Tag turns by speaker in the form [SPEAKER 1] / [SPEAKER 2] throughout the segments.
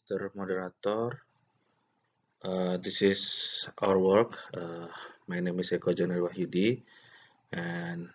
[SPEAKER 1] Mr. Moderator. This is our work. My name is Eko Joner Wahyudi and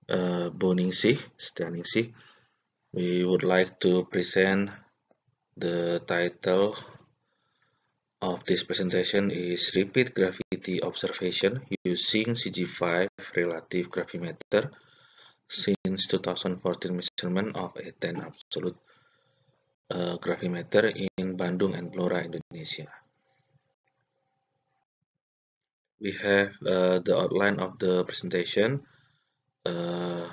[SPEAKER 1] Boningsih, Staningsih. We would like to present the title of this presentation is Repeat Gravity Observation using CG5 Relative Gravimeter since 2014 measurement of A10 absolute gravimeter in Bandung and Blora, Indonesia. We have the outline of the presentation. There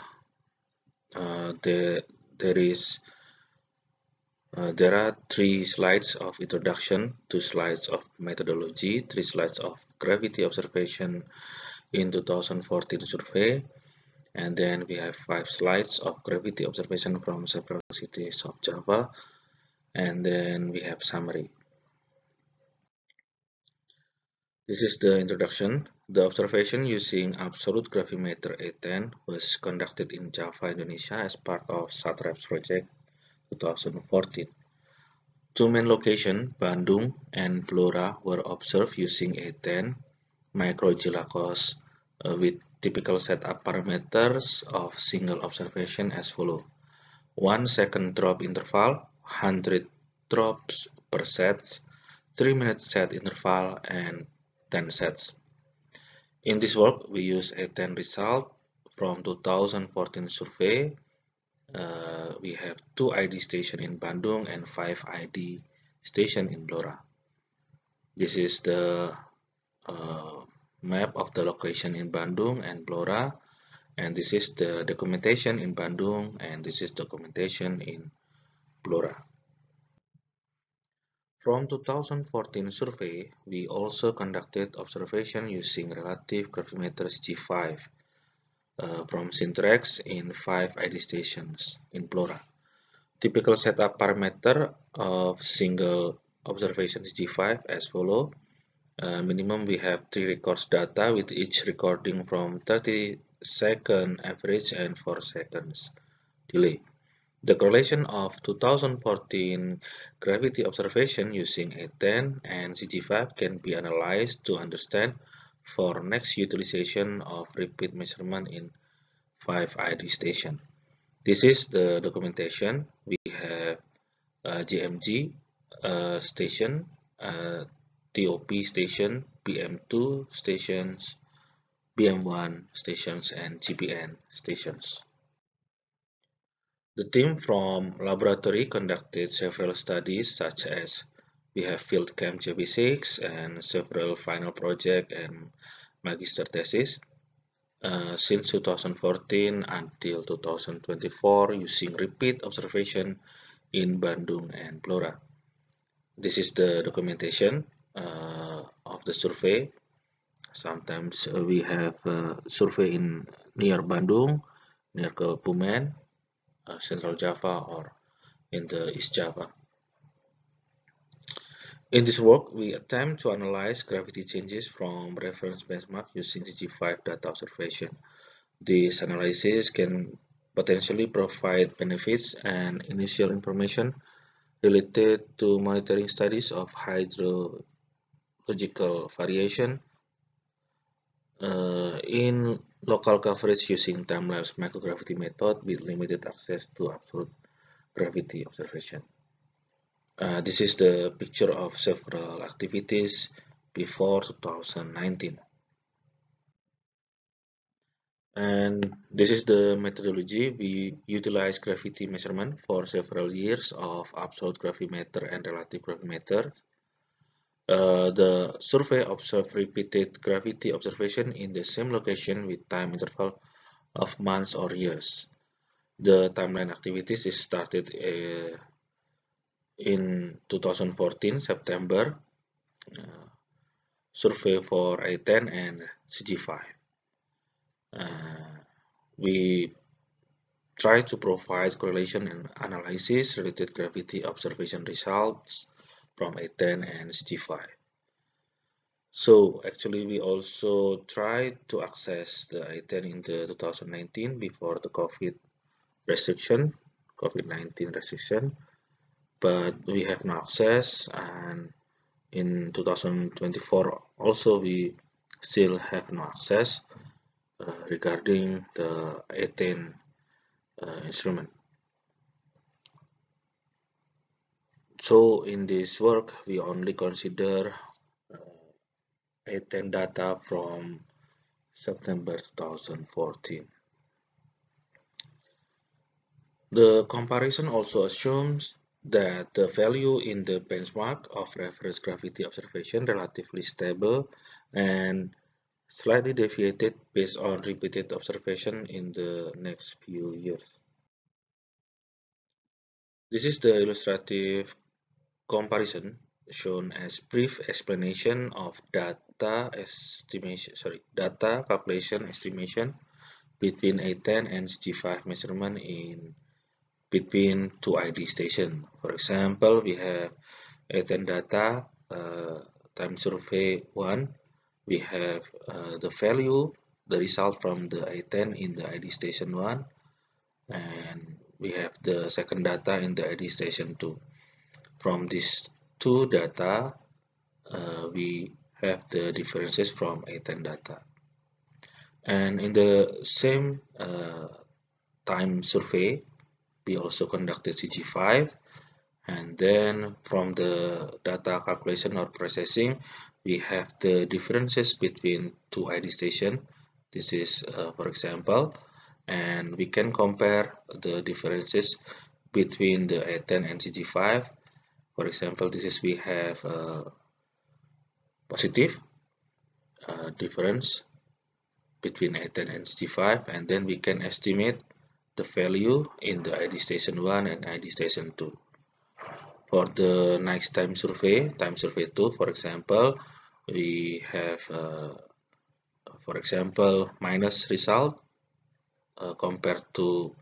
[SPEAKER 1] are 3 slides of introduction, 2 slides of methodology, 3 slides of gravity observation in 2014 survey, and then we have 5 slides of gravity observation from several cities of Java, and then we have summary. This is the introduction. The observation using absolute gravimeter A10 was conducted in Java, Indonesia as part of SATREPS project 2014. 2 main locations, Bandung and Blora, were observed using A10 microgilacos with typical setup parameters of single observation as follows. 1 second drop interval, 100 drops per set, 3 minute set interval, and 10 sets. In this work, we use A10 result from 2014 survey. We have 2 ID station in Bandung and 5 ID station in Blora. This is the map of the location in Bandung and Blora, and this is the documentation in Bandung, and this is documentation in Blora. From 2014 survey, we also conducted observation using relative gravimeter CG5 from Sintrex in 5 ID stations in Blora. Typical setup parameter of single observation CG5 as follows. Minimum we have 3 records data with each recording from 30-second average and 4 seconds delay. The correlation of 2014 gravity observation using A10 and CG5 can be analyzed to understand for next utilization of repeat measurement in 5 ID station. This is the documentation. We have GMG station, TOP station, BM2 stations, BM1 stations, and GPN stations. The team from laboratory conducted several studies such as we have field camp JB6 and several final project and magister thesis since 2014 until 2024 using repeat observation in Bandung and Blora. This is the documentation of the survey. Sometimes we have survey in near Bandung, near Kebumen, Central Java, or in the East Java. In this work, we attempt to analyze gravity changes from reference benchmark using CG5 data observation. This analysis can potentially provide benefits and initial information related to monitoring studies of hydrological variation in local coverage using time-lapse microgravity method with limited access to absolute gravity observation. This is the picture of several activities before 2019. And this is the methodology. We utilize gravity measurement for several years of absolute gravimeter and relative gravimeter. The survey observed repeated gravity observation in the same location with time interval of months or years. The timeline activities is started in 2014 September, survey for A10 and CG5. We try to provide correlation and analysis related gravity observation results from A10 and CG5. So actually we also tried to access the A10 in the 2019 before the COVID-19 restriction. but we have no access, and in 2024 also we still have no access regarding the A10 instrument. So in this work we only consider A10 data from September 2014. The comparison also assumes that the value in the benchmark of reference gravity observation relatively stable and slightly deviated based on repeated observation in the next few years. This is the illustrative comparison shown as brief explanation of data calculation estimation between A10 and CG5 measurement in between two ID stations. For example, we have A10 data time survey 1. We have the value, the result from the A10 in the ID station 1, and we have the second data in the ID station 2. From these two data, we have the differences from A10 data. And in the same time survey, we also conducted CG5, and then from the data calculation or processing, we have the differences between two ID stations. This is for example, and we can compare the differences between the A10 and CG5. For example, this is we have positive difference between A10 and CG5, and then we can estimate the value in the ID station 1 and ID station 2. For the next time survey 2, for example, we have for example minus result compared to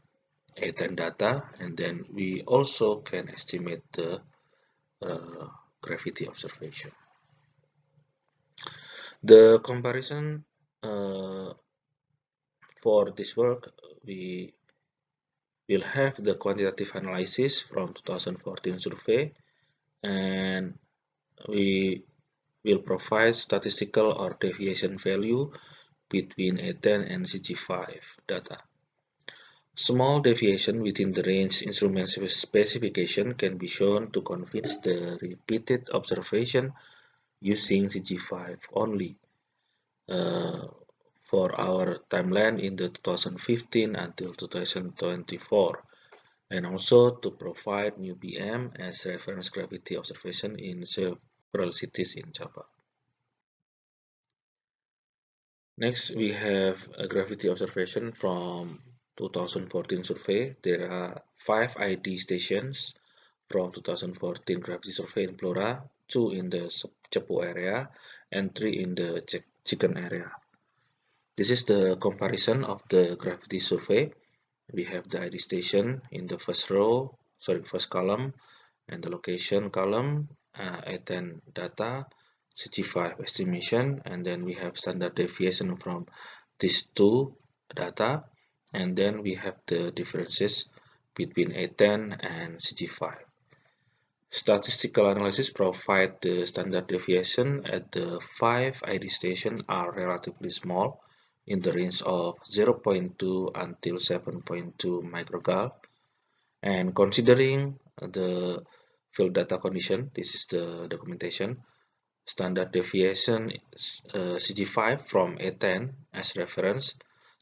[SPEAKER 1] A10 data, and then we also can estimate the gravity observation. The comparison for this work, we will have the quantitative analysis from 2014 survey, and we will provide statistical or deviation value between A10 and CG5 data. Small deviation within the range instrument specification can be shown to convince the repeated observation using CG5 only for our timeline in the 2015 until 2024, and also to provide new BM as reference gravity observation in several cities in Java. Next, we have a gravity observation from 2014 survey. There are 5 ID stations from 2014 gravity survey in Blora, 2 in the Cepu area, and 3 in the Chicken area. This is the comparison of the gravity survey. We have the ID station in the first column, and the location column, A10 data, CG5 estimation, and then we have standard deviation from these two data, and then we have the differences between A10 and CG5. Statistical analysis provide the standard deviation at the 5 ID stations are relatively small, in the range of 0.2 until 7.2 microgal, and considering the field data condition, this is the documentation, standard deviation CG5 from A10 as reference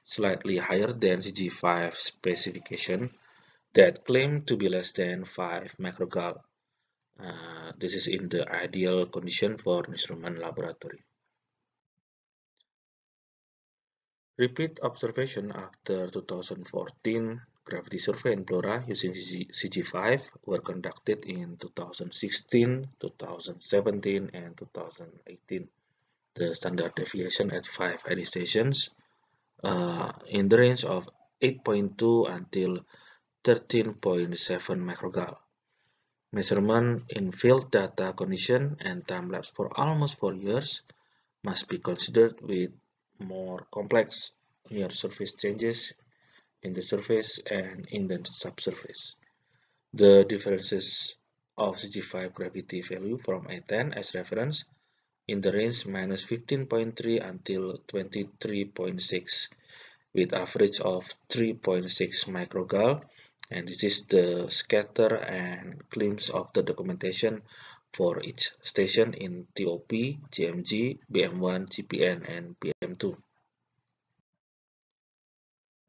[SPEAKER 1] slightly higher than CG5 specification that claim to be less than 5 microgal. This is in the ideal condition for instrument laboratory. Repeat observation after 2014 gravity survey in Blora using CG5 were conducted in 2016, 2017, and 2018. The standard deviation at 5 ID stations in the range of 8.2 until 13.7 microgal. Measurement in field data condition and time-lapse for almost 4 years must be considered with more complex near surface changes in the surface and in the subsurface. The differences of CG5 gravity value from A10 as reference in the range minus 15.3 until 23.6 with average of 3.6 microgal, and this is the scatter and glimpse of the documentation for each station in TOP, GMG, BM1, GPN, and BM2.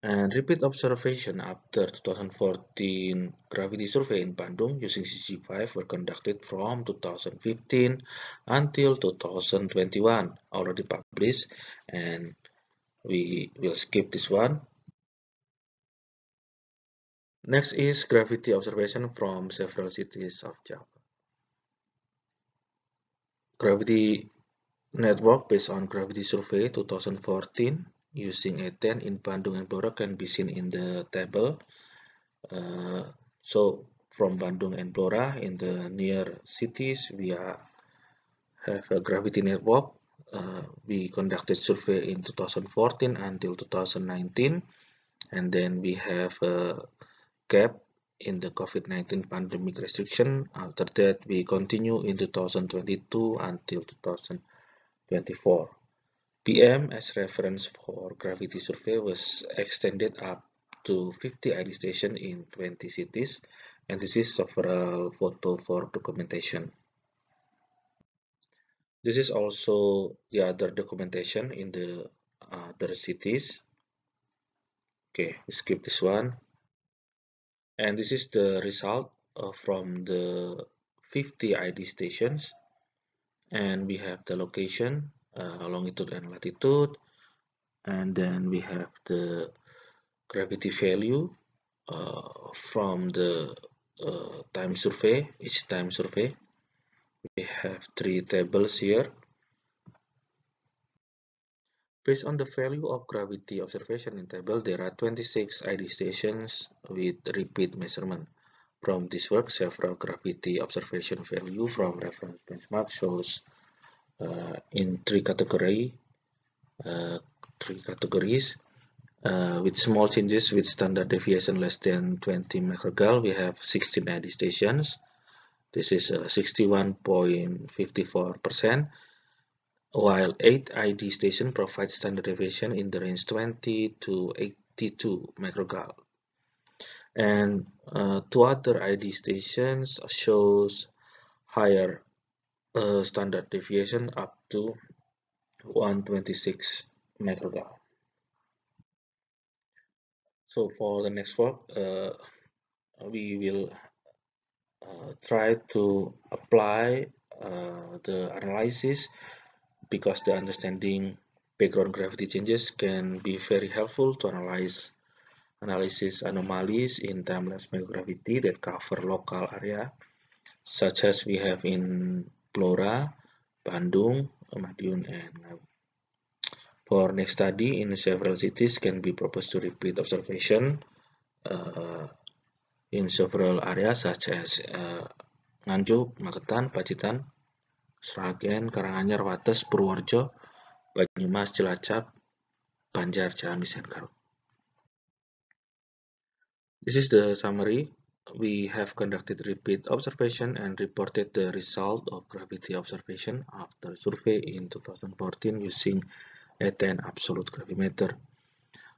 [SPEAKER 1] And repeat observation after 2014 gravity survey in Bandung using CG5 were conducted from 2015 until 2021, already published, and we will skip this one. Next is gravity observation from several cities of Java. Gravity network based on gravity survey 2014 using A10 in Bandung and Blora can be seen in the table. So from Bandung and Blora in the near cities, we have a gravity network. We conducted survey in 2014 until 2019, and then we have a gap in the COVID-19 pandemic restriction. After that, we continue in 2022 until 2024. BM as reference for gravity survey was extended up to 50 ID stations in 20 cities, and this is several photo for documentation. This is also the other documentation in the other cities. Okay, skip this one. And this is the result from the 50 ID stations, and we have the location, longitude and latitude, and then we have the gravity value from the time survey, each time survey. We have 3 tables here. Based on the value of gravity observation in table, there are 26 ID stations with repeat measurement. From this work, several gravity observation value from reference benchmark shows in three categories with small changes with standard deviation less than 20 microgal. We have 16 ID stations. This is 61.54%, while 8 ID stations provide standard deviation in the range 20 to 82 microgal. And 2 other ID stations shows higher standard deviation up to 126 microgal. So for the next work, we will try to apply the analysis, because the understanding background gravity changes can be very helpful to analysis anomalies in time-lapse microgravity that cover local area, such as we have in Blora, Bandung, Madiun, and for next study in several cities can be proposed to repeat observation in several areas such as Nganjuk, Magetan, Pacitan, Sragen, Karanganyar, Wates, Purworejo, Banyumas, Cilacap, Banjar, Ciamis, and Garut. This is the summary. We have conducted repeat observation and reported the result of gravity observation after survey in 2014 using A10 absolute gravimeter.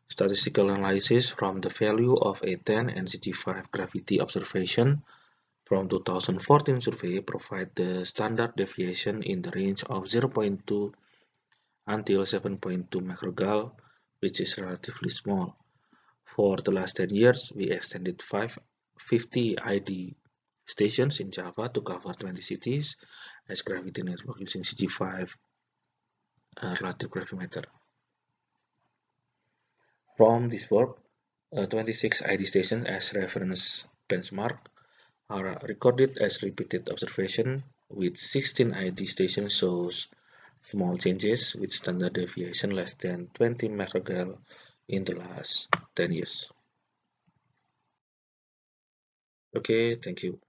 [SPEAKER 1] Statistical analysis from the value of A10 and CG5 gravity observation from 2014 survey provide the standard deviation in the range of 0.2 until 7.2 microgal, which is relatively small. For the last 10 years, we extended 50 ID stations in Java to cover 20 cities as gravity network using CG5 relative gravimeter. From this work, 26 ID stations as reference benchmark are recorded as repeated observation, with 16 ID stations shows small changes with standard deviation less than 20 microgal in the last 10 years. Okay, thank you.